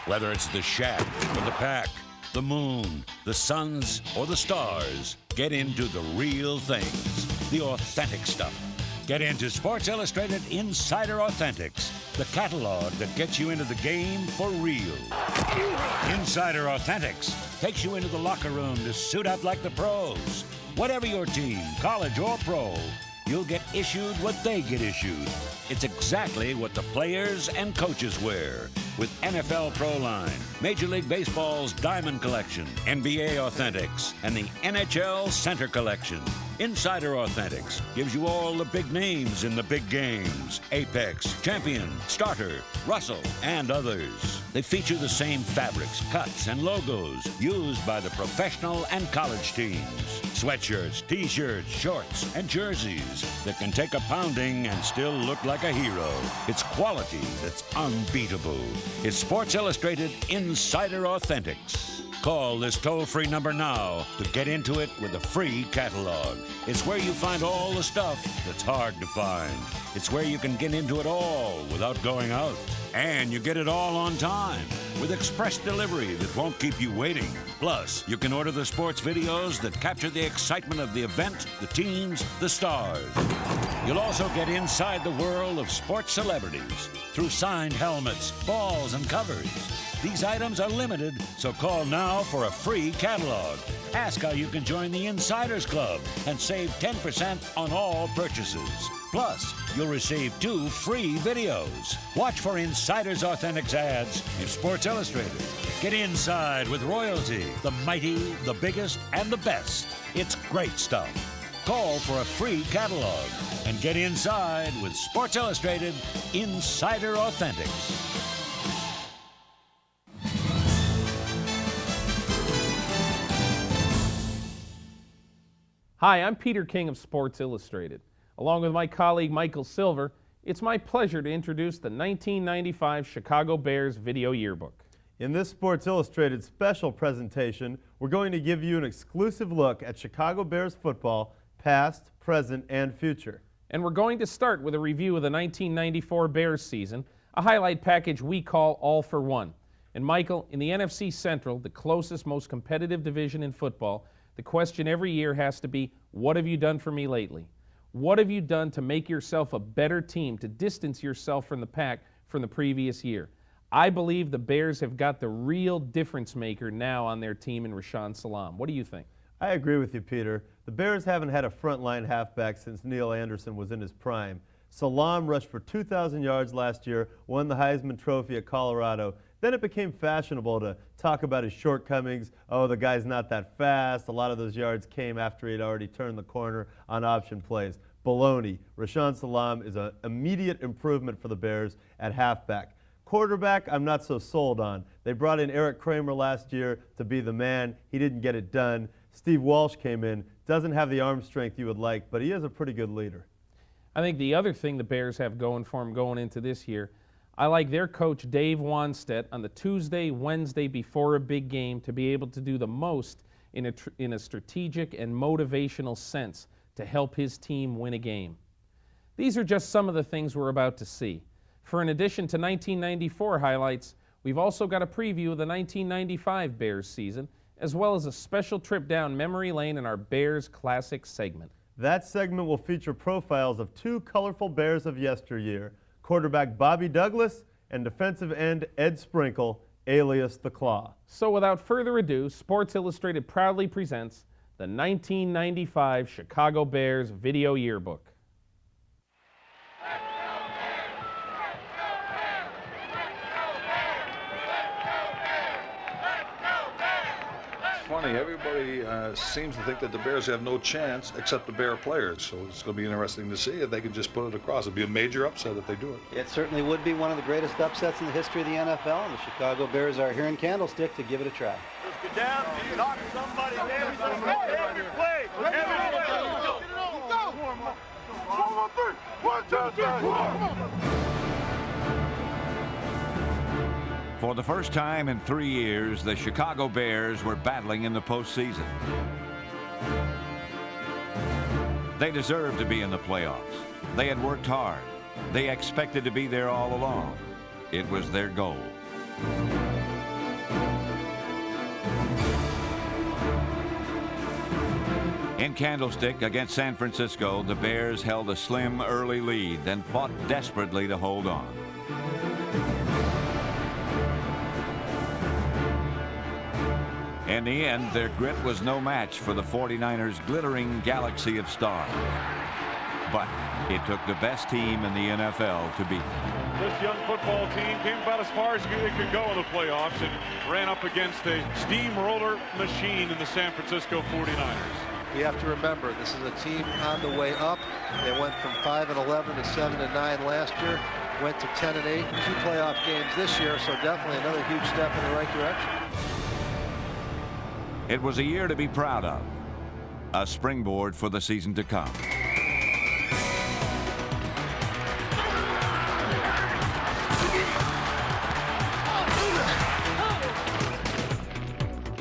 Whether it's the shack or the pack, the moon, the suns, or the stars, get into the real things, the authentic stuff. Get into Sports Illustrated Insider Authentics, the catalog that gets you into the game for real. Insider Authentics takes you into the locker room to suit up like the pros. Whatever your team, college or pro, you'll get issued what they get issued. It's exactly what the players and coaches wear. With NFL Pro Line, Major League Baseball's Diamond Collection, NBA Authentics, and the NHL Center Collection. Insider Authentics gives you all the big names in the big games. Apex, Champion, Starter, Russell, and others. They feature the same fabrics, cuts, and logos used by the professional and college teams. Sweatshirts, t-shirts, shorts, and jerseys that can take a pounding and still look like a hero. It's quality that's unbeatable. It's Sports Illustrated Insider Authentics. Call this toll-free number now to get into it with a free catalog. It's where you find all the stuff that's hard to find. It's where you can get into it all without going out. And you get it all on time with express delivery that won't keep you waiting. Plus, you can order the sports videos that capture the excitement of the event, the teams, the stars. You'll also get inside the world of sports celebrities through signed helmets, balls, and covers. These items are limited, so call now for a free catalog. Ask how you can join the Insiders Club and save 10% on all purchases. Plus, you'll receive 2 free videos. Watch for Insiders Authentics ads in Sports Illustrated. Get inside with royalty, the mighty, the biggest, and the best. It's great stuff. Call for a free catalog and get inside with Sports Illustrated Insider Authentics. Hi, I'm Peter King of Sports Illustrated. Along with my colleague Michael Silver, it's my pleasure to introduce the 1995 Chicago Bears Video Yearbook. In this Sports Illustrated special presentation, we're going to give you an exclusive look at Chicago Bears football, past, present, and future. And we're going to start with a review of the 1994 Bears season, a highlight package we call All for One. And Michael, in the NFC Central, the closest, most competitive division in football, the question every year has to be, what have you done for me lately? What have you done to make yourself a better team, to distance yourself from the pack from the previous year? I believe the Bears have got the real difference maker now on their team in Rashaan Salaam. What do you think? I agree with you, Peter. The Bears haven't had a frontline halfback since Neil Anderson was in his prime. Salaam rushed for 2,000 yards last year, won the Heisman Trophy at Colorado. Then it became fashionable to talk about his shortcomings. Oh, the guy's not that fast. A lot of those yards came after he'd already turned the corner on option plays. Baloney. Rashaan Salaam is an immediate improvement for the Bears at halfback. Quarterback, I'm not so sold on. They brought in Eric Kramer last year to be the man. He didn't get it done. Steve Walsh came in. Doesn't have the arm strength you would like, but he is a pretty good leader. I think the other thing the Bears have going for them going into this year, I like their coach Dave Wanstedt on the Tuesday, Wednesday before a big game to be able to do the most in a strategic and motivational sense to help his team win a game. These are just some of the things we're about to see. For in addition to 1994 highlights, we've also got a preview of the 1995 Bears season, as well as a special trip down memory lane in our Bears Classic segment. That segment will feature profiles of 2 colorful Bears of yesteryear, quarterback Bobby Douglas and defensive end Ed Sprinkle, alias the Claw. So without further ado, Sports Illustrated proudly presents the 1995 Chicago Bears Video Yearbook. Funny, everybody seems to think that the Bears have no chance except the Bear players, so it's going to be interesting to see if they can just put it across. It'd be a major upset if they do it. It certainly would be one of the greatest upsets in the history of the NFL, and the Chicago Bears are here in Candlestick to give it a try. Just get down, knock somebody down. Every play, every play. Go. 1, 2, 3. For the first time in 3 years, the Chicago Bears were battling in the postseason. They deserved to be in the playoffs. They had worked hard. They expected to be there all along. It was their goal. In Candlestick against San Francisco, the Bears held a slim early lead, then fought desperately to hold on. In the end, their grit was no match for the 49ers' glittering galaxy of stars. But it took the best team in the NFL to beat them. This young football team came about as far as it could go in the playoffs and ran up against a steamroller machine in the San Francisco 49ers. We have to remember, this is a team on the way up. They went from 5-11 to 7-9 last year, went to 10-8, 2 playoff games this year, so definitely another huge step in the right direction. It was a year to be proud of, a springboard for the season to come.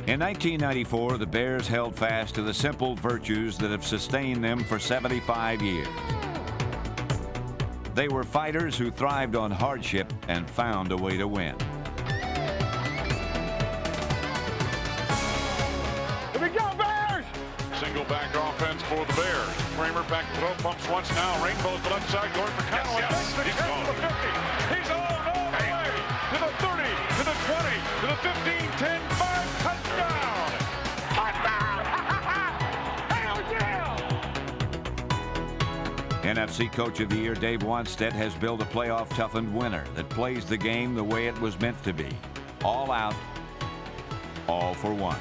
In 1994, the Bears held fast to the simple virtues that have sustained them for 75 years. They were fighters who thrived on hardship and found a way to win. Here we go, Bears! Single back offense for the Bears. Kramer back to throw, pumps once now. Rainbow's the left side going for Connell. Yes. He's going to the 50. He's all the way to the 30, to the 20, to the 15, 10, 5, touchdown! Touchdown! Hell yeah! NFC Coach of the Year Dave Wanstead has built a playoff-toughened winner that plays the game the way it was meant to be. All out, all for one.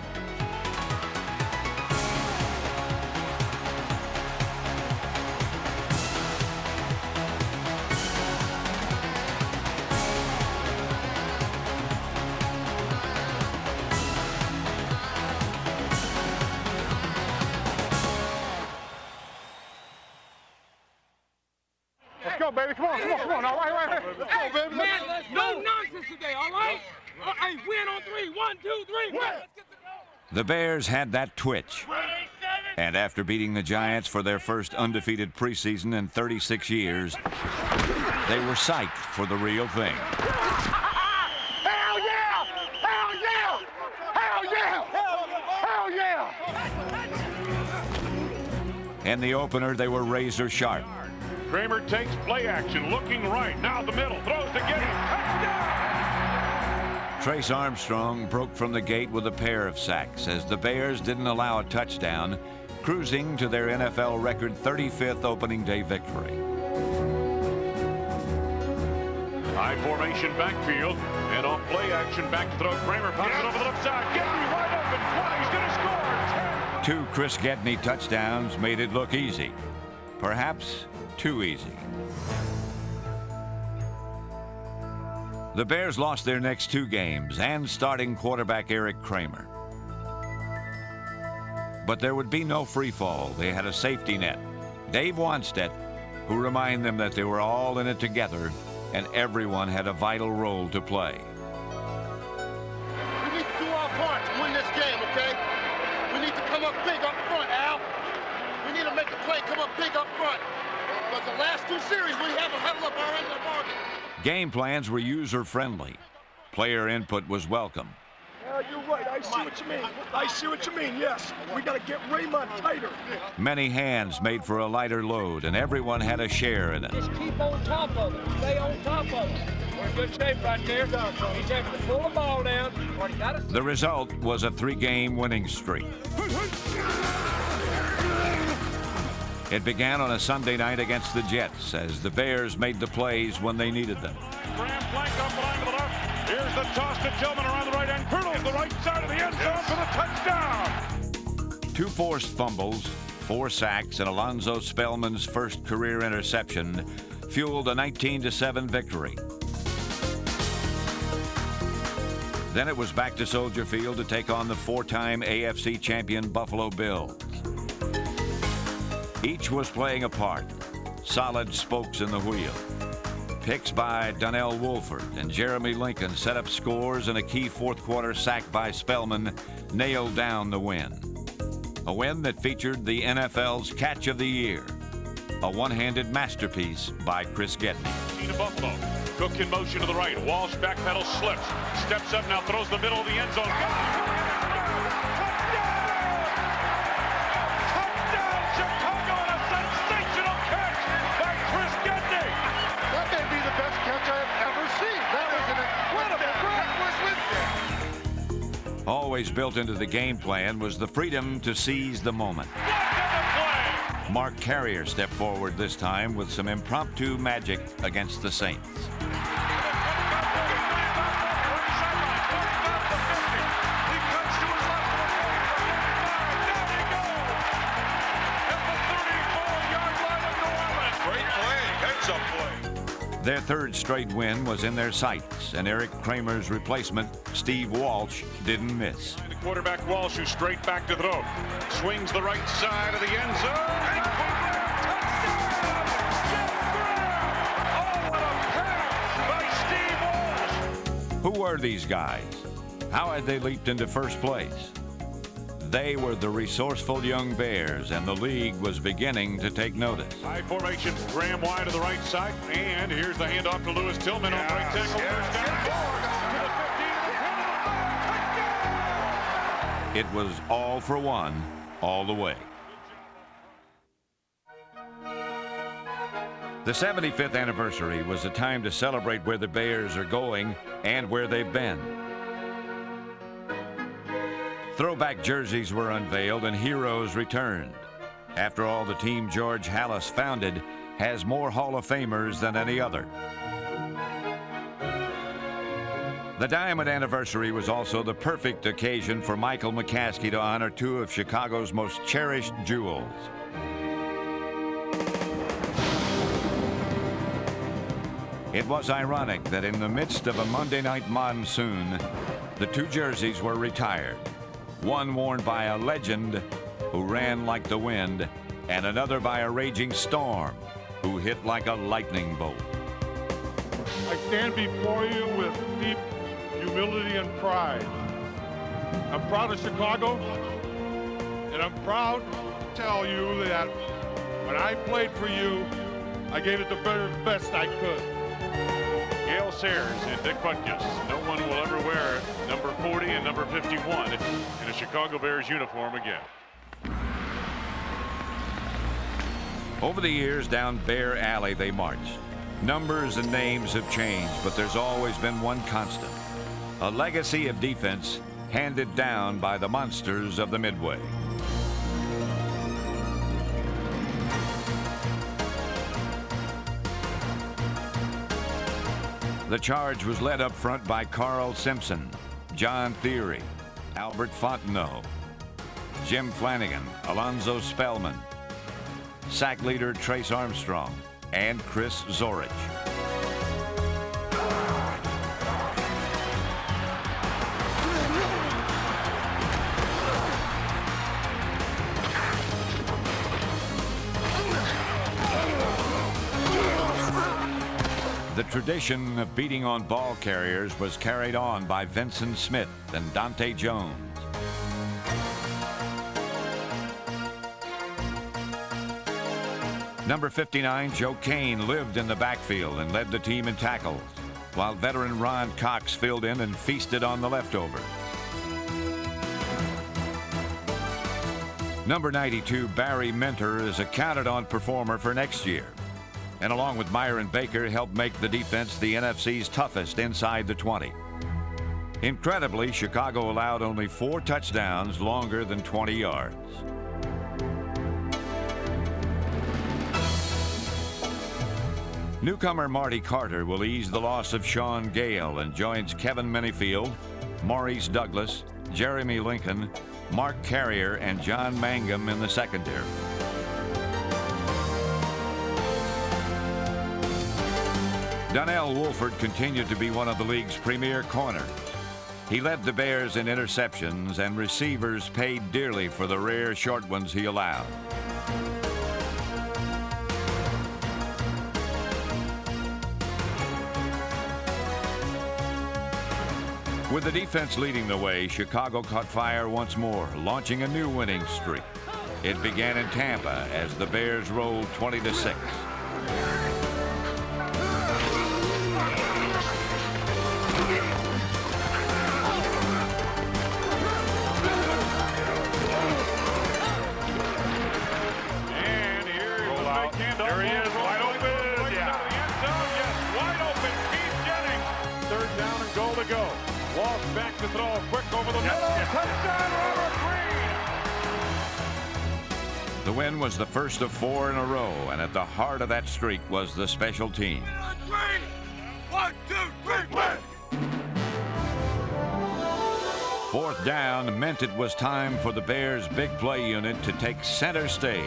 Let's go, baby. Come on, come on, come on. All right. Let's go, baby. Man, no nonsense today, all right? Hey, win on 3. 1, 2, 3. Win. The Bears had that twitch. And after beating the Giants for their first undefeated preseason in 36 years, they were psyched for the real thing. Hell yeah! Hell yeah! Hell yeah! Hell yeah! In the opener, they were razor sharp. Kramer takes play action, looking right. Now the middle, throws to Getty. Touchdown! Trace Armstrong broke from the gate with a pair of sacks as the Bears didn't allow a touchdown, cruising to their NFL record 35th opening day victory. High formation backfield, and on play action, back to throw. Kramer pops it over the left side. Getty wide open, 20, he's going to score. 10. 2 Chris Gedney touchdowns made it look easy. Perhaps too easy. The Bears lost their next 2 games and starting quarterback Eric Kramer. But there would be no free fall. They had a safety net, Dave Wanstead, who reminded them that they were all in it together and everyone had a vital role to play. We need to do our part to win this game, okay? We need to come up big up front, Al. We need to make a play, come up big up front. But the last 2 series, we haven't huddled up our end of the bargain. Game plans were user-friendly. Player input was welcome. Yeah, you're right. I see what you mean. I see what you mean, yes. We got to get Raymond tighter. Many hands made for a lighter load, and everyone had a share in it. Just keep on top of it. Stay on top of it. We're in good shape right there. He's having to pull the ball down. Already got it. The result was a 3-game winning streak. It began on a Sunday night against the Jets as the Bears made the plays when they needed them. Graham flank up the line to the left. Here's the toss to Tillman around the right end. Hurdles the right side of the end zone for the touchdown. 2 forced fumbles, 4 sacks, and Alonzo Spellman's first career interception fueled a 19-7 victory. Then it was back to Soldier Field to take on the 4-time AFC champion Buffalo Bills. Each was playing a part, solid spokes in the wheel. Picks by Donnell Wolford and Jeremy Lincoln set up scores, and a key fourth-quarter sack by Spellman nailed down the win. A win that featured the NFL's Catch of the Year, a one-handed masterpiece by Chris Gedney. To Buffalo. Cook in motion to the right. Walsh backpedals, slips. Steps up now, throws the middle of the end zone. Touchdown! Touchdown! Always built into the game plan was the freedom to seize the moment. Mark Carrier stepped forward this time with some impromptu magic against the Saints. Their third straight win was in their sights, and Eric Kramer's replacement, Steve Walsh, didn't miss. The quarterback Walsh, who's straight back to throw. Swings the right side of the end zone. And touchdown! Oh, what a pass by Steve Walsh! Who were these guys? How had they leaped into first place? They were the resourceful young Bears, and the league was beginning to take notice. High formation, Graham wide to the right side, and here's the handoff to Lewis Tillman on right tackle. First down. It was all for one, all the way. The 75th anniversary was a time to celebrate where the Bears are going and where they've been. Throwback jerseys were unveiled and heroes returned. After all, the team George Halas founded has more Hall of Famers than any other. The Diamond Anniversary was also the perfect occasion for Michael McCaskey to honor two of Chicago's most cherished jewels. It was ironic that in the midst of a Monday night monsoon, the two jerseys were retired. One worn by a legend who ran like the wind, and another by a raging storm who hit like a lightning bolt. I stand before you with deep humility and pride. I'm proud of Chicago, and I'm proud to tell you that when I played for you, I gave it the very best I could. Gale Sayers and Dick Butkus. No one will ever wear number 40 and number 51 in a Chicago Bears uniform again. Over the years, down Bear Alley they marched. Numbers and names have changed, but there's always been one constant. A legacy of defense handed down by the monsters of the Midway. The charge was led up front by Carl Simpson, John Theory, Albert Fontenot, Jim Flanagan, Alonzo Spellman, sack leader Trace Armstrong, and Chris Zorich. The tradition of beating on ball carriers was carried on by Vincent Smith and Dante Jones. Number 59, Joe Kane, lived in the backfield and led the team in tackles, while veteran Ron Cox filled in and feasted on the leftovers. Number 92, Barry Minter, is a counted-on performer for next year, and along with Myron Baker, helped make the defense the NFC's toughest inside the 20. Incredibly, Chicago allowed only 4 touchdowns longer than 20 yards. Newcomer Marty Carter will ease the loss of Sean Gale and joins Kevin Minifield, Maurice Douglas, Jeremy Lincoln, Mark Carrier, and John Mangum in the secondary. Donnell Wolford continued to be one of the league's premier corners. He led the Bears in interceptions, and receivers paid dearly for the rare short ones he allowed. With the defense leading the way, Chicago caught fire once more, launching a new winning streak. It began in Tampa as the Bears rolled 20-6. There he is, wide open. Yeah. The end zone, yes, wide open. Keith Jennings. Third down and goal to go. Walsh back to throw. Quick York over the middle. Touchdown, Robert Green. The win was the first of 4 in a row, and at the heart of that streak was the special team. 1, 2, 3, win! 4th down meant it was time for the Bears' big play unit to take center stage.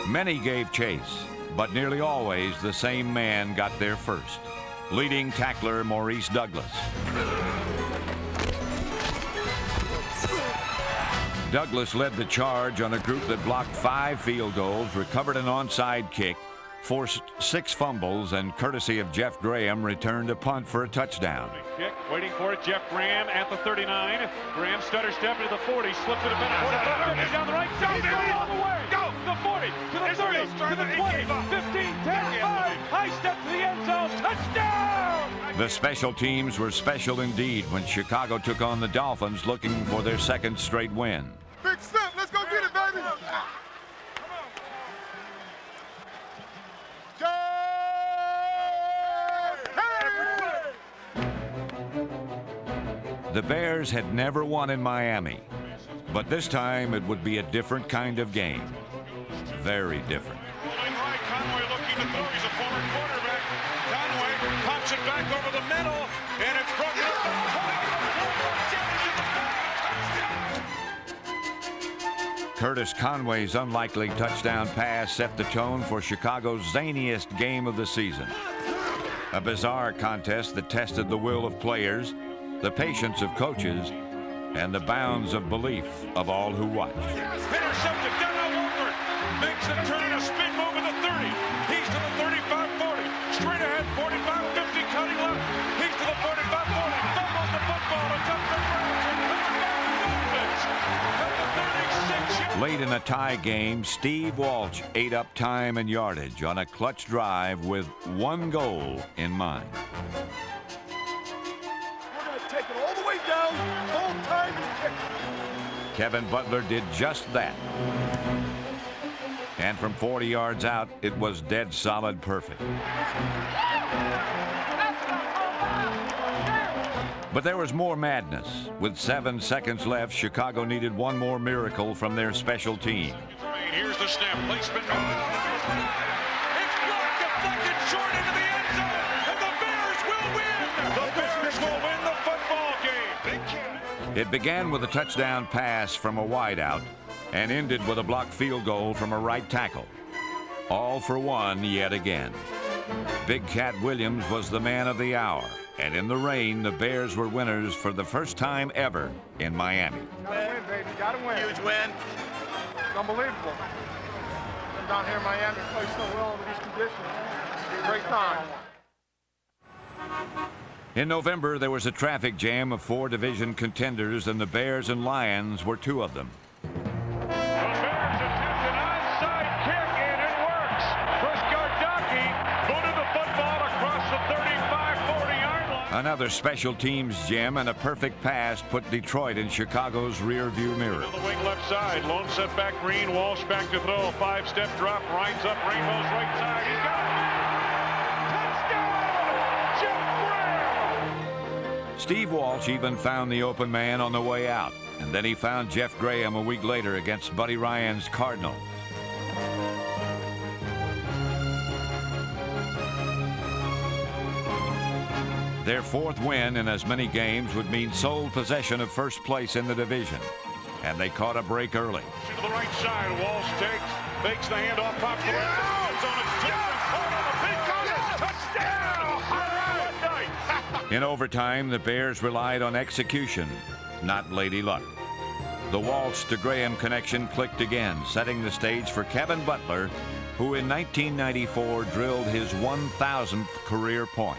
Many gave chase, but nearly always the same man got there first. Leading tackler Maurice Douglas. Douglas led the charge on a group that blocked 5 field goals, recovered an onside kick, forced 6 fumbles, and courtesy of Jeff Graham, returned a punt for a touchdown. Kick, waiting for it, Jeff Graham at the 39. Graham stutter step into the 40, slips it a bit down the right side, all the way. Go! The 40, to the 30, to the 20, 15, 10, 5, high step to the end zone, touchdown! The special teams were special indeed when Chicago took on the Dolphins looking for their 2nd straight win. Big step, let's go get it, baby! The Bears had never won in Miami, but this time it would be a different kind of game. Very different. Right, Conway looking to throw. He's a former quarterback. Conway pops it back over the middle, and it's broken up. Curtis Conway's unlikely touchdown pass set the tone for Chicago's zaniest game of the season. A bizarre contest that tested the will of players, the patience of coaches, and the bounds of belief of all who watched. Intercepted, Darnell Wolford makes a turn and a spin move in the 30. He's to the 35-40, straight ahead, 45-50, cutting left. He's to the 45-40, fumbles the football, a touchdown. Late in a tie game, Steve Walsh ate up time and yardage on a clutch drive with 1 goal in mind. Take it all the way down, hold time and kick. Kevin Butler did just that. And from 40 yards out, it was dead solid perfect. But there was more madness. With 7 seconds left, Chicago needed one more miracle from their special team. Here's the snap, placement. It's blocked, deflected short into the end zone, and the Bears will win. The Bears will win the football game. It began with a touchdown pass from a wideout and ended with a blocked field goal from a right tackle. All for one yet again. Big Cat Williams was the man of the hour. And in the rain, the Bears were winners for the first time ever in Miami. Gotta win, baby. Gotta win. Huge win. It's unbelievable. Been down here in Miami, play so well under these conditions. It's a great time. In November, there was a traffic jam of 4 division contenders, and the Bears and Lions were 2 of them. Another special teams gem and a perfect pass put Detroit in Chicago's rearview mirror. To the wing left side, lone set back Green, Walsh back to throw, 5-step drop, rides up, Rainbow's right side, he's got it! Touchdown! Jeff Graham! Steve Walsh even found the open man on the way out, and then he found Jeff Graham a week later against Buddy Ryan's Cardinals. Their 4th win in as many games would mean sole possession of first place in the division. And they caught a break early. To the right side, Walsh fakes the handoff, pops the end zone. Touchdown! In overtime, the Bears relied on execution, not lady luck. The Walsh to Graham connection clicked again, setting the stage for Kevin Butler, who in 1994 drilled his 1,000th career point.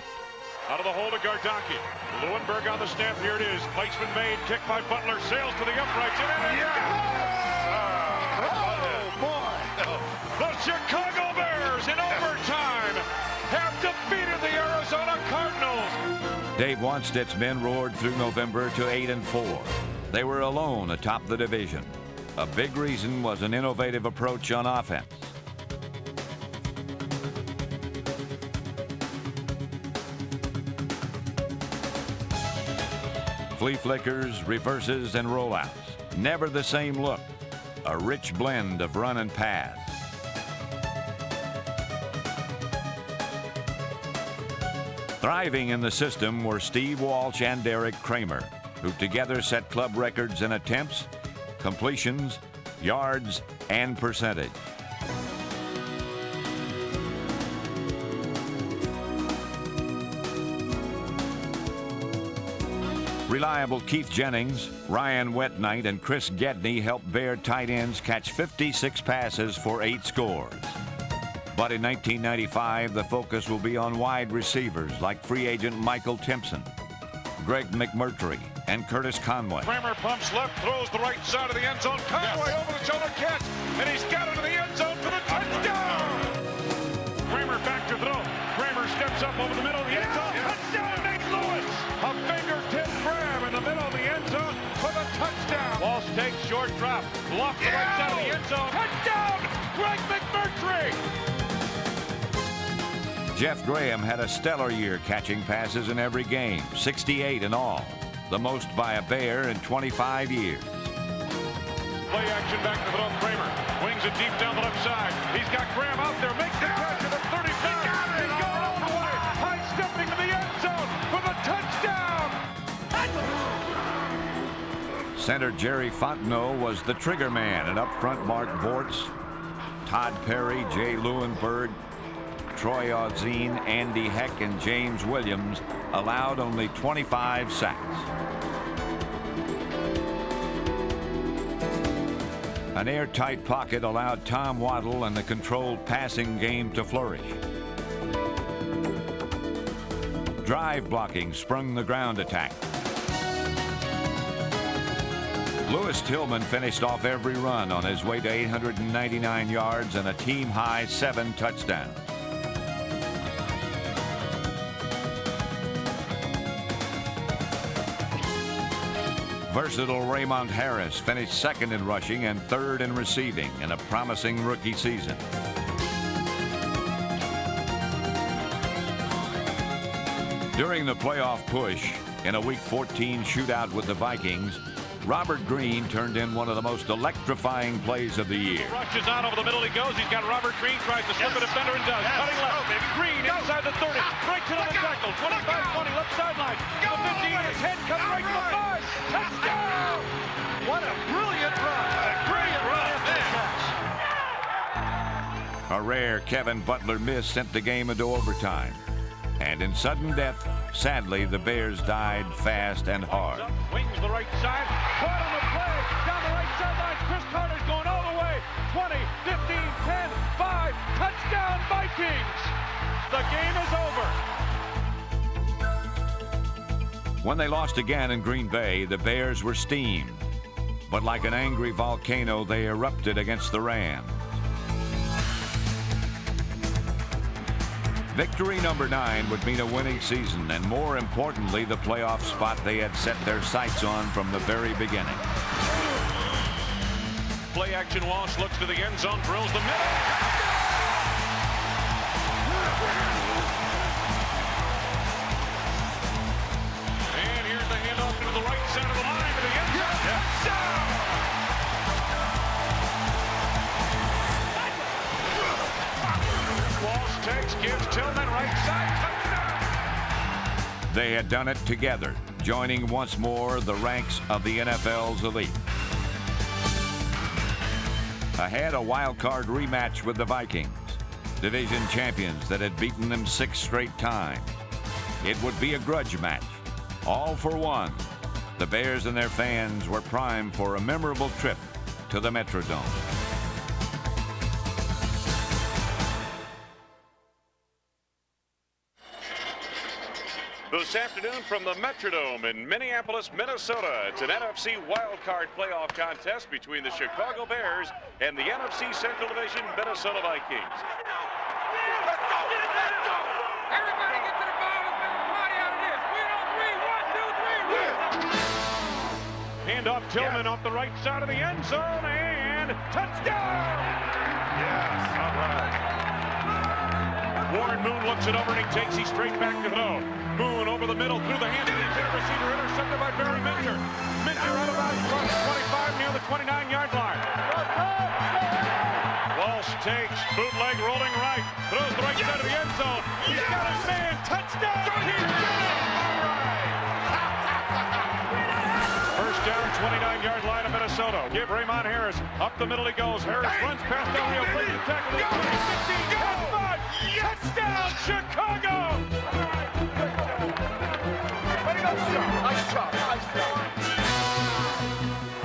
Out of the hole to Gardocki. Lewenberg on the snap. Here it is. Placement made. Kick by Butler. Sails to the uprights. And the Chicago Bears in overtime have defeated the Arizona Cardinals. Dave Wanstead's men roared through November to 8-4. They were alone atop the division. A big reason was an innovative approach on offense. Flea flickers, reverses, and rollouts. Never the same look. A rich blend of run and pass. Thriving in the system were Steve Walsh and Derek Kramer, who together set club records in attempts, completions, yards, and percentage. Reliable Keith Jennings, Ryan Wetnight, and Chris Gedney helped Bear tight ends catch 56 passes for 8 scores. But in 1995, the focus will be on wide receivers like free agent Michael Timpson, Greg McMurtry, and Curtis Conway. Kramer pumps left, throws the right side of the end zone. Conway over the shoulder catch, and he's got into the end zone for the touchdown. Kramer back to throw. Kramer steps up over the middle of the end zone. Touchdown, Nate Lewis. A fingertip grab in the middle of the end zone for the touchdown. Walsh takes short drop. Blocked the right side of the end zone. Touchdown, Greg McMurtry. Jeff Graham had a stellar year catching passes in every game, 68 in all, the most by a Bear in 25 years. Play action back to throw. Kramer wings it deep down the left side. He's got Graham out there, makes the catch at the 35. He's going all the way, high stepping to the end zone for the touchdown. Center Jerry Fontenot was the trigger man, and up front Mark Bortz, Todd Perry, Jay Lewinberg, Troy Audzine, Andy Heck, and James Williams allowed only 25 sacks. An airtight pocket allowed Tom Waddle and the controlled passing game to flourish. Drive blocking sprung the ground attack. Lewis Tillman finished off every run on his way to 899 yards and a team-high 7 touchdowns. Versatile Raymond Harris finished second in rushing and third in receiving in a promising rookie season. During the playoff push in a Week 14 shootout with the Vikings, Robert Green turned in one of the most electrifying plays of the year. Rushes out over the middle he goes. He's got Robert Green, tries to slip a defender and does. Cutting left. Green inside the 30. Breaks it on the tackle. 25-20 left sideline. The 15, his head comes right to the 5. Touchdown! What a brilliant run. A brilliant run. A rare Kevin Butler miss sent the game into overtime. And in sudden death, sadly, the Bears died fast and hard. Wings the right side. Caught on the play. Down the right sideline. Chris Carter's going all the way. 20, 15, 10, 5. Touchdown, Vikings. The game is over. When they lost again in Green Bay, the Bears were steamed. But like an angry volcano, they erupted against the Rams. Victory number 9 would mean a winning season, and more importantly, the playoff spot they had set their sights on from the very beginning. Play action, Walsh looks to the end zone, drills the middle. And here's the handoff to the right side of the line to the end zone. Touchdown! Walsh takes, gives Tillman right side, touchdown! They had done it together, joining once more the ranks of the NFL's elite. Ahead, a wild card rematch with the Vikings, division champions that had beaten them 6 straight times. It would be a grudge match, all for one. The Bears and their fans were primed for a memorable trip to the Metrodome. This afternoon from the Metrodome in Minneapolis, Minnesota, it's an NFC wildcard playoff contest between the Chicago Bears and the NFC Central Division Minnesota Vikings. Let's go! Everybody get to the ball. Let's make a party out of this. Win on 3. 1, 2, 3, win! Hand off Tillman off the right side of the end zone, and touchdown! Yes, all right. Warren Moon looks it over and he takes it straight back to throw. Boone over the middle, through the hands of the intended receiver, intercepted by Barry Minter. Minter out of bounds across the 25 near the 29-yard line. Walsh takes, bootleg rolling right, throws the right side of the end zone. He's got his man, touchdown! He's got it! First down, 29-yard line of Minnesota. Give Raymond Harris, up the middle he goes. Harris runs past Del Rio, breaks the tackle, 20, 15, touchdown, Chicago! Nice job.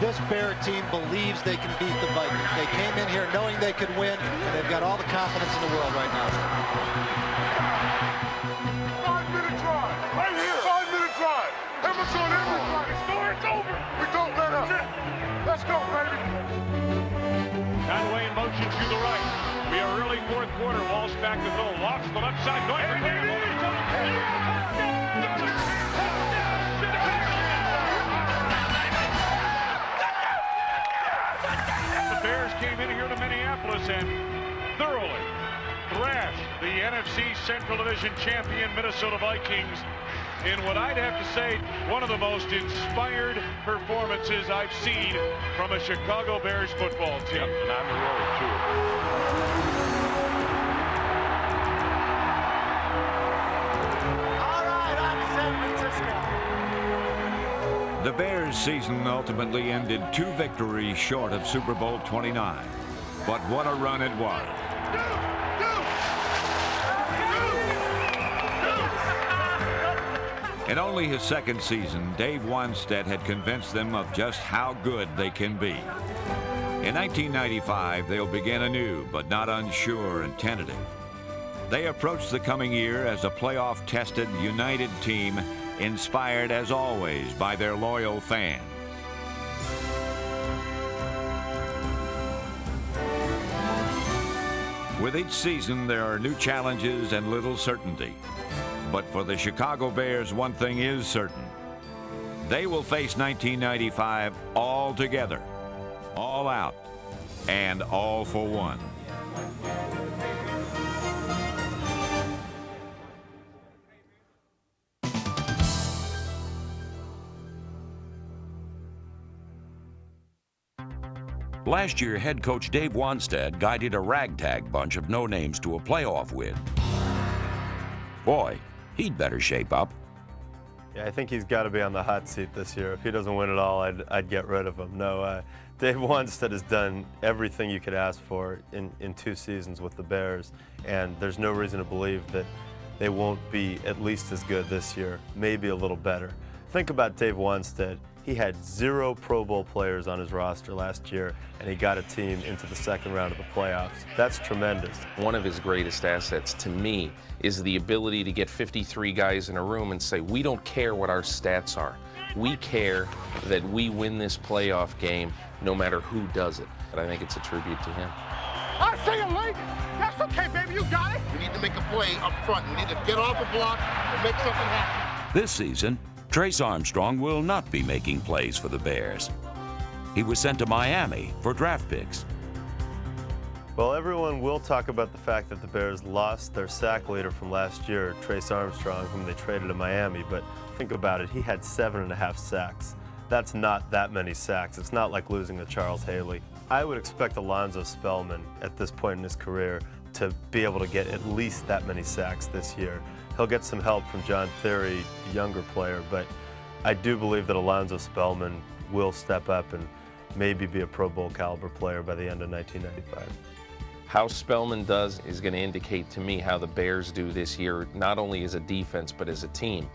This Bear team believes they can beat the Vikings. They came in here knowing they could win, and they've got all the confidence in the world right now. 5-minute drive. Right here. 5-minute drive. Hammer's on everybody. It's over. We don't let up. Let's go, baby. Conway in motion to the right. We are early fourth quarter. Walsh back to goal. Lofts the left side. Going for The Bears came in here to Minneapolis and thoroughly thrashed the NFC Central Division champion Minnesota Vikings in what I'd have to say one of the most inspired performances I've seen from a Chicago Bears football team. And I'm heroic too. The Bears' season ultimately ended 2 victories short of Super Bowl 29. But what a run it was. In only his second season, Dave Wanstead had convinced them of just how good they can be. In 1995, they'll begin anew, but not unsure and tentative. They approach the coming year as a playoff-tested, united team, inspired as always by their loyal fans. With each season, there are new challenges and little certainty. But for the Chicago Bears, one thing is certain. They will face 1995 all together, all out, and all for one. Last year, head coach Dave Wanstead guided a ragtag bunch of no-names to a playoff win. Boy, he'd better shape up. Yeah, I think he's got to be on the hot seat this year. If he doesn't win it all, I'd get rid of him. No, Dave Wanstead has done everything you could ask for in 2 seasons with the Bears, and there's no reason to believe that they won't be at least as good this year, maybe a little better. Think about Dave Wanstead. He had 0 Pro Bowl players on his roster last year, and he got a team into the second round of the playoffs. That's tremendous. One of his greatest assets to me is the ability to get 53 guys in a room and say, we don't care what our stats are. We care that we win this playoff game no matter who does it. And I think it's a tribute to him. I see you late. That's okay, baby. You got it. We need to make a play up front. We need to get off the block and make something happen. This season, Trace Armstrong will not be making plays for the Bears. He was sent to Miami for draft picks. Well, everyone will talk about the fact that the Bears lost their sack leader from last year, Trace Armstrong, whom they traded to Miami, but think about it, he had 7.5 sacks. That's not that many sacks. It's not like losing to Charles Haley. I would expect Alonzo Spellman at this point in his career to be able to get at least that many sacks this year. He'll get some help from John Theory, the younger player, but I do believe that Alonzo Spellman will step up and maybe be a Pro Bowl caliber player by the end of 1995. How Spellman does is going to indicate to me how the Bears do this year, not only as a defense, but as a team.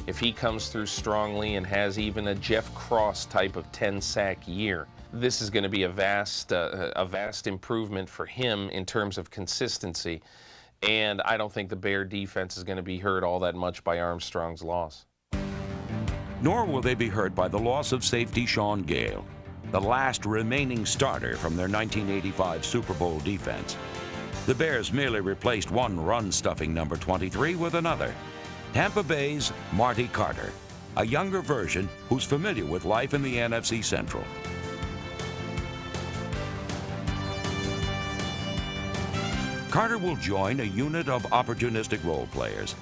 If he comes through strongly and has even a Jeff Cross type of 10-sack year, this is going to be a vast improvement for him in terms of consistency. And I don't think the Bear defense is going to be hurt all that much by Armstrong's loss. Nor will they be hurt by the loss of safety Sean Gale, the last remaining starter from their 1985 Super Bowl defense. The Bears merely replaced one run-stuffing number 23 with another, Tampa Bay's Marty Carter, a younger version who's familiar with life in the NFC Central. Carter will join a unit of opportunistic role players,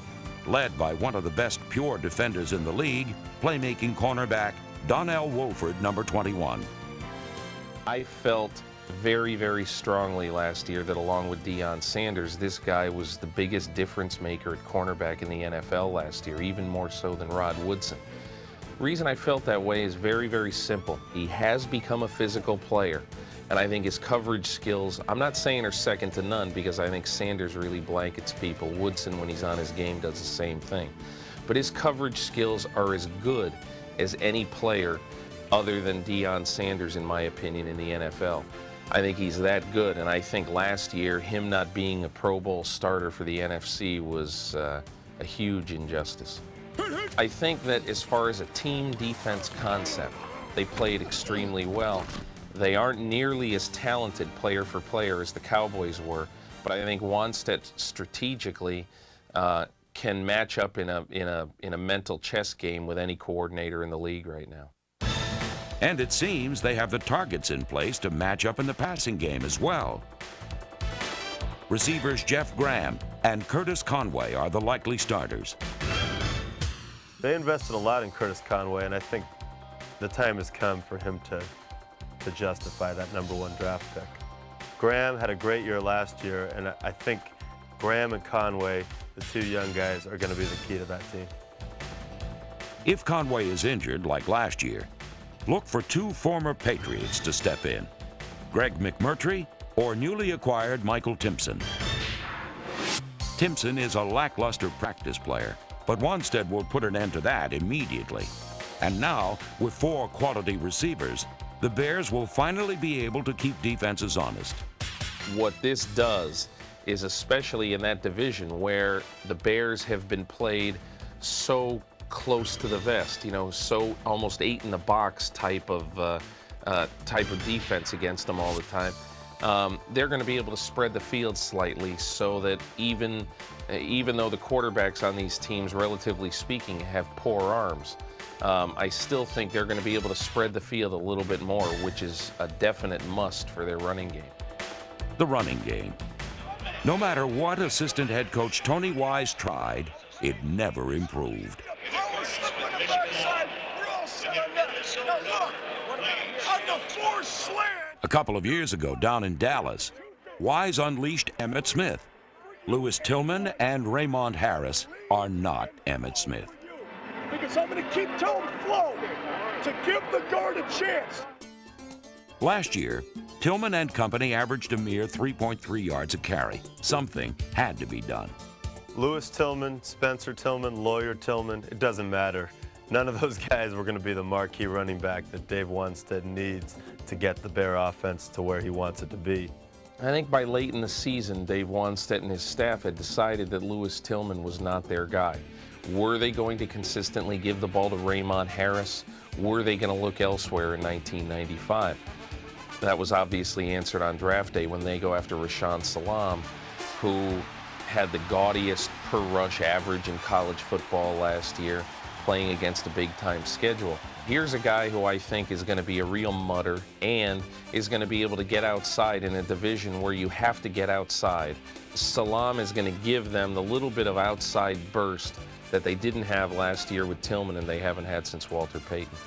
led by one of the best pure defenders in the league, playmaking cornerback Donnell Wolford, number 21. I felt very, very strongly last year that along with Deion Sanders, this guy was the biggest difference maker at cornerback in the NFL last year, even more so than Rod Woodson. The reason I felt that way is very, very simple. He has become a physical player, and I think his coverage skills, I'm not saying are second to none, because I think Sanders really blankets people. Woodson, when he's on his game, does the same thing. But his coverage skills are as good as any player other than Deion Sanders, in my opinion, in the NFL. I think he's that good, and I think last year, him not being a Pro Bowl starter for the NFC was a huge injustice. I think that as far as a team defense concept, they played extremely well. They aren't nearly as talented player for player as the Cowboys were, but I think Wannstedt strategically can match up in a mental chess game with any coordinator in the league right now. And it seems they have the targets in place to match up in the passing game as well. Receivers Jeff Graham and Curtis Conway are the likely starters. They invested a lot in Curtis Conway, and I think the time has come for him to justify that #1 draft pick. Graham had a great year last year, and I think Graham and Conway, the two young guys, are going to be the key to that team. If Conway is injured like last year, look for two former Patriots to step in, Greg McMurtry or newly acquired Michael Timpson. Timpson is a lackluster practice player, but Wannstedt will put an end to that immediately. And now, with 4 quality receivers, the Bears will finally be able to keep defenses honest. What this does is, especially in that division where the Bears have been played so close to the vest, you know, so almost 8 in the box type of defense against them all the time. They're going to be able to spread the field slightly so that even though the quarterbacks on these teams, relatively speaking, have poor arms, I still think they're going to be able to spread the field a little bit more, which is a definite must for their running game. The running game. No matter what assistant head coach Tony Wise tried, it never improved. A couple of years ago down in Dallas, Wise unleashed Emmitt Smith. Lewis Tillman and Raymond Harris are not Emmitt Smith. Because I'm going to keep telling Flo to give the guard a chance. Last year, Tillman and company averaged a mere 3.3 yards a carry. Something had to be done. Lewis Tillman, Spencer Tillman, Lawyer Tillman, it doesn't matter. None of those guys were going to be the marquee running back that Dave Wannstedt needs to get the Bear offense to where he wants it to be. I think by late in the season, Dave Wannstedt and his staff had decided that Lewis Tillman was not their guy. Were they going to consistently give the ball to Raymond Harris? Were they going to look elsewhere in 1995? That was obviously answered on draft day when they go after Rashaan Salam, who had the gaudiest per rush average in college football last year, playing against a big-time schedule. Here's a guy who I think is going to be a real mutter and is going to be able to get outside in a division where you have to get outside. Salam is going to give them the little bit of outside burst that they didn't have last year with Tillman and they haven't had since Walter Payton.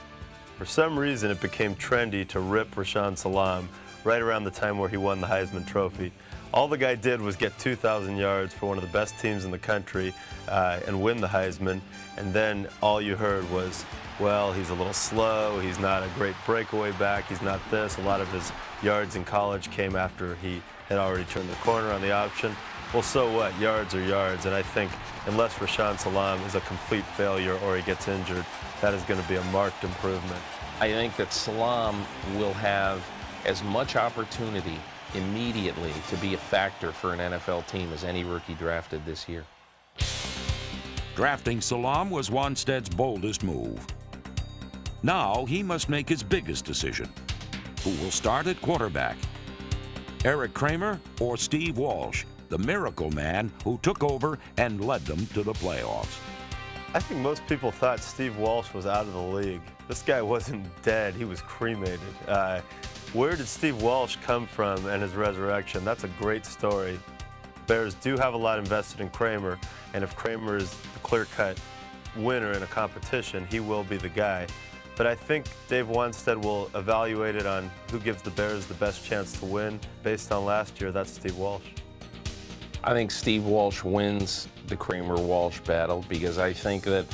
For some reason, it became trendy to rip Rashaan Salam right around the time where he won the Heisman Trophy. All the guy did was get 2,000 yards for one of the best teams in the country and win the Heisman, and then all you heard was, well, he's a little slow, he's not a great breakaway back, he's not this. A lot of his yards in college came after he had already turned the corner on the option. Well, so what? Yards are yards, and I think unless Rashaan Salam is a complete failure or he gets injured, that is going to be a marked improvement. I think that Salam will have as much opportunity immediately to be a factor for an NFL team as any rookie drafted this year. Drafting Salam was Wannstedt's boldest move. Now he must make his biggest decision. Who will start at quarterback? Eric Kramer or Steve Walsh, the miracle man who took over and led them to the playoffs? I think most people thought Steve Walsh was out of the league. This guy wasn't dead, he was cremated. Where did Steve Walsh come from and his resurrection? That's a great story. Bears do have a lot invested in Kramer, and if Kramer is the clear-cut winner in a competition, he will be the guy. But I think Dave Wanstead will evaluate it on who gives the Bears the best chance to win. Based on last year, that's Steve Walsh. I think Steve Walsh wins the Kramer-Walsh battle because I think that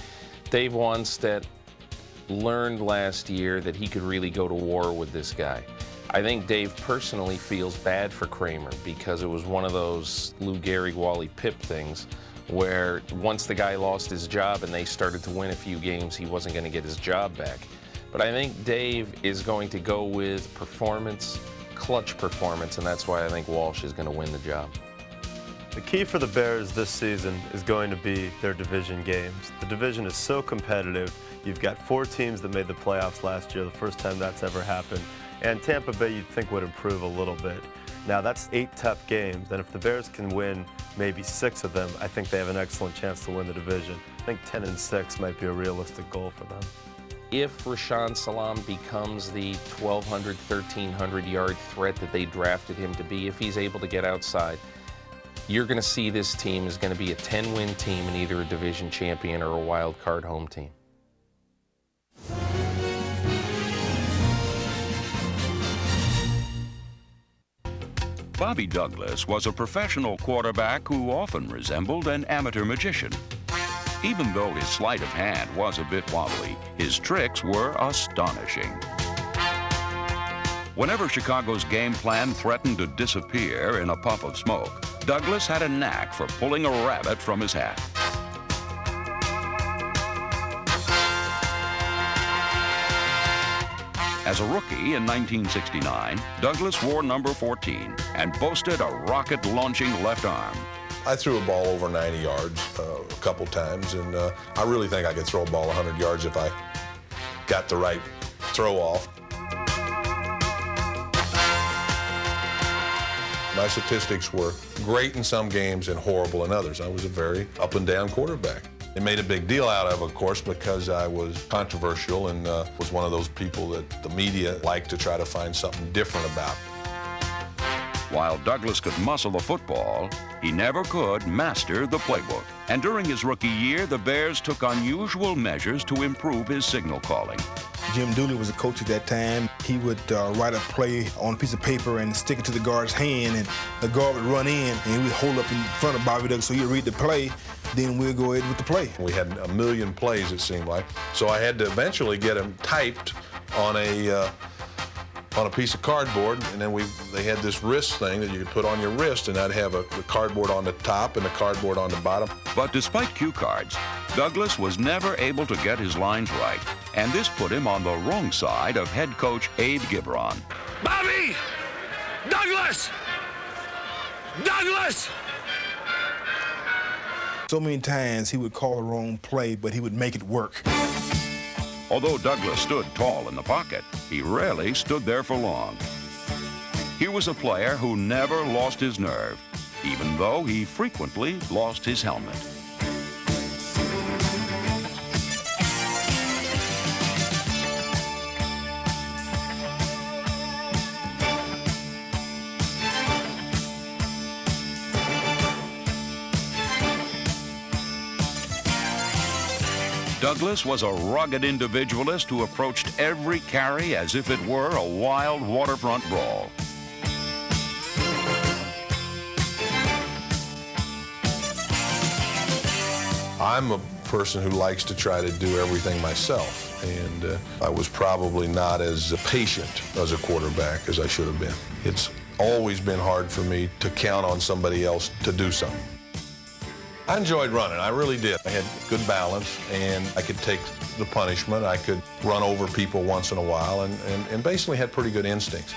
Dave Wanstead learned last year that he could really go to war with this guy. I think Dave personally feels bad for Kramer because it was one of those Lou Gehrig, Wally Pipp things where once the guy lost his job and they started to win a few games, he wasn't going to get his job back. But I think Dave is going to go with performance, clutch performance, and that's why I think Walsh is going to win the job. The key for the Bears this season is going to be their division games. The division is so competitive. You've got 4 teams that made the playoffs last year, the first time that's ever happened. And Tampa Bay you'd think would improve a little bit. Now that's 8 tough games, and if the Bears can win maybe 6 of them, I think they have an excellent chance to win the division. I think 10-6 might be a realistic goal for them. If Rashaan Salaam becomes the 1,200, 1,300-yard threat that they drafted him to be, if he's able to get outside, you're going to see this team is going to be a 10-win team and either a division champion or a wild card home team. Bobby Douglas was a professional quarterback who often resembled an amateur magician. Even though his sleight of hand was a bit wobbly, his tricks were astonishing. Whenever Chicago's game plan threatened to disappear in a puff of smoke, Douglas had a knack for pulling a rabbit from his hat. As a rookie in 1969, Douglas wore number 14 and boasted a rocket-launching left arm. I threw a ball over 90 yards a couple times, and I really think I could throw a ball 100 yards if I got the right throw off. My statistics were great in some games and horrible in others. I was a very up-and-down quarterback. They made a big deal out of course, because I was controversial and was one of those people that the media liked to try to find something different about. While Douglas could muscle the football, he never could master the playbook. And during his rookie year, the Bears took unusual measures to improve his signal calling. Jim Dooley was a coach at that time. He would write a play on a piece of paper and stick it to the guard's hand, and the guard would run in, and we'd hold up in front of Bobby Douglas so he'd read the play, then we'd go ahead with the play. We had a million plays, it seemed like, so I had to eventually get them typed on a piece of cardboard, and then they had this wrist thing that you could put on your wrist, and I'd have the cardboard on the top and the cardboard on the bottom. But despite cue cards, Douglas was never able to get his lines right, and this put him on the wrong side of head coach Abe Gibron. Bobby! Douglas! Douglas! So many times he would call the wrong play, but he would make it work. Although Douglas stood tall in the pocket, he rarely stood there for long. He was a player who never lost his nerve, even though he frequently lost his helmet. Douglas was a rugged individualist who approached every carry as if it were a wild waterfront brawl. I'm a person who likes to try to do everything myself, and I was probably not as patient as a quarterback as I should have been. It's always been hard for me to count on somebody else to do something. I enjoyed running, I really did. I had good balance, and I could take the punishment. I could run over people once in a while, and basically had pretty good instincts.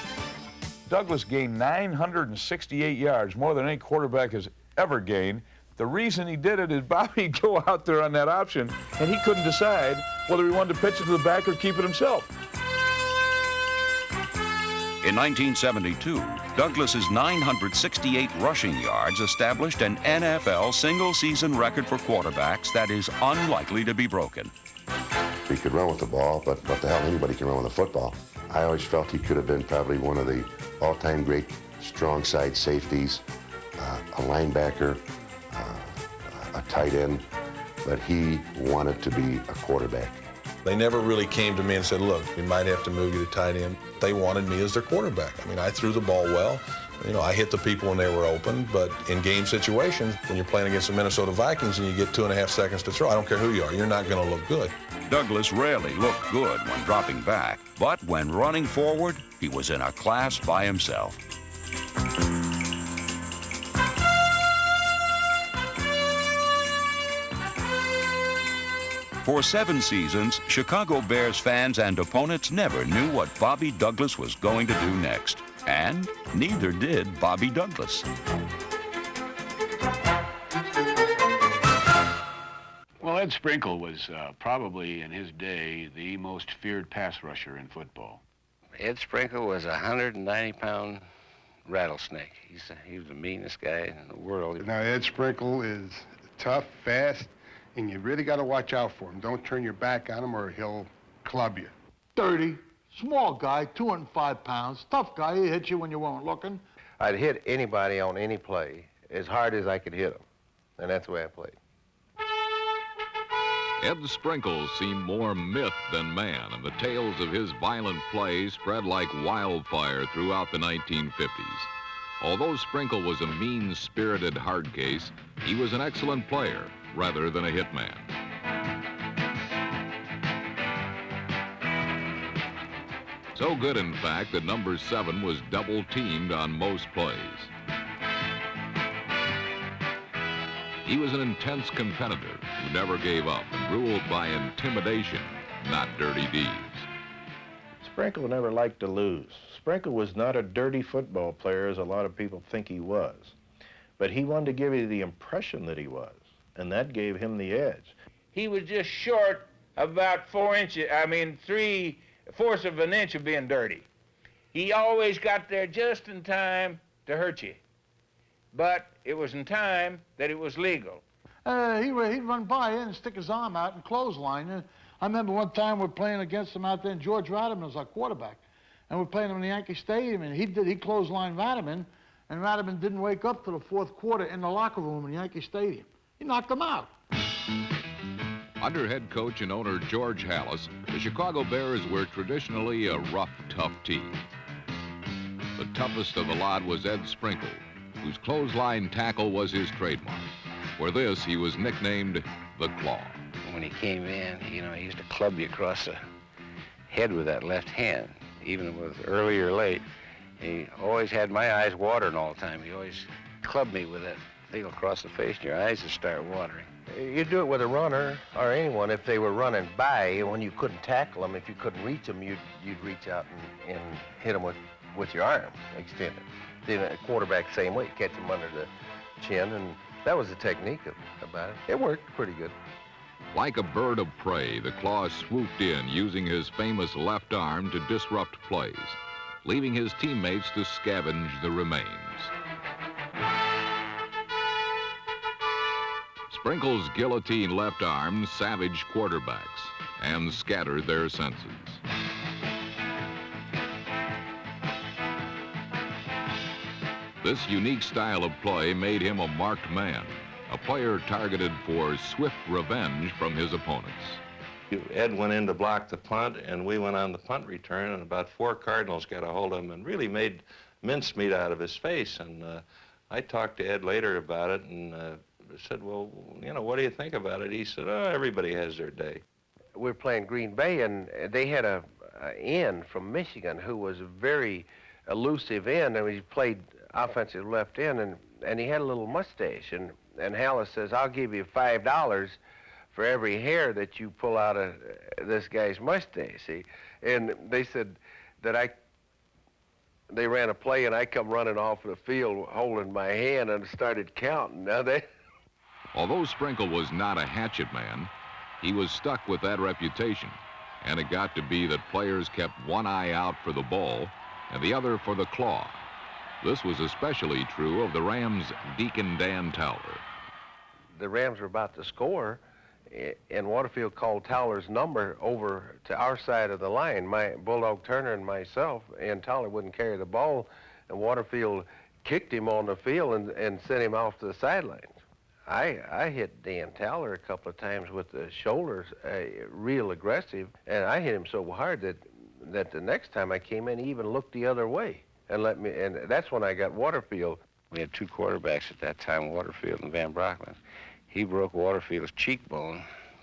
Douglas gained 968 yards, more than any quarterback has ever gained. The reason he did it is Bobby'd go out there on that option, and he couldn't decide whether he wanted to pitch it to the back or keep it himself. In 1972, Douglas's 968 rushing yards established an NFL single-season record for quarterbacks that is unlikely to be broken. He could run with the ball, but what the hell, anybody can run with a football. I always felt he could have been probably one of the all-time great strong side safeties a linebacker, a tight end, but he wanted to be a quarterback. They never really came to me and said, look, we might have to move you to tight end. They wanted me as their quarterback. I mean, I threw the ball well. You know, I hit the people when they were open, but in game situations, when you're playing against the Minnesota Vikings and you get 2.5 seconds to throw, I don't care who you are, you're not going to look good. Douglas rarely looked good when dropping back, but when running forward, he was in a class by himself. For 7 seasons, Chicago Bears fans and opponents never knew what Bobby Douglas was going to do next. And neither did Bobby Douglas. Well, Ed Sprinkle was probably, in his day, the most feared pass rusher in football. Ed Sprinkle was a 190-pound rattlesnake. He was the meanest guy in the world. Now, Ed Sprinkle is tough, fast, and you really got to watch out for him. Don't turn your back on him or he'll club you. Dirty, small guy, 205 pounds, tough guy. He hit you when you weren't looking. I'd hit anybody on any play as hard as I could hit them, and that's the way I played. Ed Sprinkle seemed more myth than man, and the tales of his violent play spread like wildfire throughout the 1950s. Although Sprinkle was a mean-spirited hard case, he was an excellent player rather than a hitman. So good, in fact, that number 7 was double-teamed on most plays. He was an intense competitor who never gave up and ruled by intimidation, not dirty deeds. Sprinkle never liked to lose. Sprinkle was not a dirty football player, as a lot of people think he was. But he wanted to give you the impression that he was, and that gave him the edge. He was just short about 4 inches, 3/4 of an inch of being dirty. He always got there just in time to hurt you. But it was in time that it was legal. He'd run by and stick his arm out and clothesline. I remember one time we're playing against him out there, and George Radaman was our quarterback. And we're playing him in the Yankee Stadium, and he clotheslined Radaman, and Radaman didn't wake up till the 4th quarter in the locker room in Yankee Stadium. He knocked him out. Under head coach and owner George Halas, the Chicago Bears were traditionally a rough, tough team. The toughest of the lot was Ed Sprinkle, whose clothesline tackle was his trademark. For this, he was nicknamed the Claw. When he came in, he used to club you across the head with that left hand, even if it was early or late. He always had my eyes watering all the time. He always clubbed me with that thing across the face, and your eyes would start watering. You do it with a runner or anyone. If they were running by, when you couldn't tackle them, if you couldn't reach them, you'd reach out and hit them with your arm extended. Then a quarterback, same way, catch them under the chin, and that was the technique about it. It worked pretty good. Like a bird of prey, the Claw swooped in, using his famous left arm to disrupt plays, leaving his teammates to scavenge the remains. Sprinkle's guillotine left arm savaged quarterbacks and scattered their senses. This unique style of play made him a marked man, a player targeted for swift revenge from his opponents. Ed went in to block the punt, and we went on the punt return, and about 4 Cardinals got a hold of him and really made mincemeat out of his face. And I talked to Ed later about it and said, well, what do you think about it? He said, oh, everybody has their day. We were playing Green Bay, and they had a end from Michigan who was a very elusive end, and he played offensive left end, and he had a little mustache. And Halas says, I'll give you $5 for every hair that you pull out of this guy's mustache. See? And they said that they ran a play, and I come running off the field holding my hand and started counting. Now Although Sprinkle was not a hatchet man, he was stuck with that reputation, and it got to be that players kept one eye out for the ball and the other for the Claw. This was especially true of the Rams' Deacon Dan Towler. The Rams were about to score, and Waterfield called Towler's number over to our side of the line, my Bulldog Turner and myself, and Towler wouldn't carry the ball, and Waterfield kicked him on the field and sent him off to the sidelines. I hit Dan Towler a couple of times with the shoulders, real aggressive, and I hit him so hard that the next time I came in, he even looked the other way and let me. And that's when I got Waterfield. We had two quarterbacks at that time, Waterfield and Van Brockland. He broke Waterfield's cheekbone,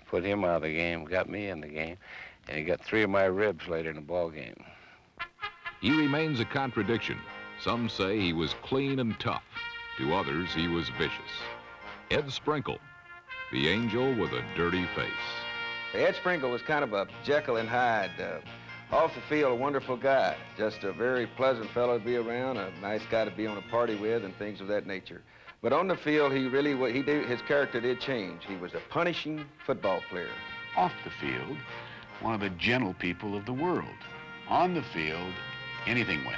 put him out of the game, got me in the game, and he got 3 of my ribs later in the ball game. He remains a contradiction. Some say he was clean and tough. To others, he was vicious. Ed Sprinkle, the angel with a dirty face. Ed Sprinkle was kind of a Jekyll and Hyde. Off the field, a wonderful guy. Just a very pleasant fellow to be around, a nice guy to be on a party with, and things of that nature. But on the field, his character did change. He was a punishing football player. Off the field, one of the gentle people of the world. On the field, anything went.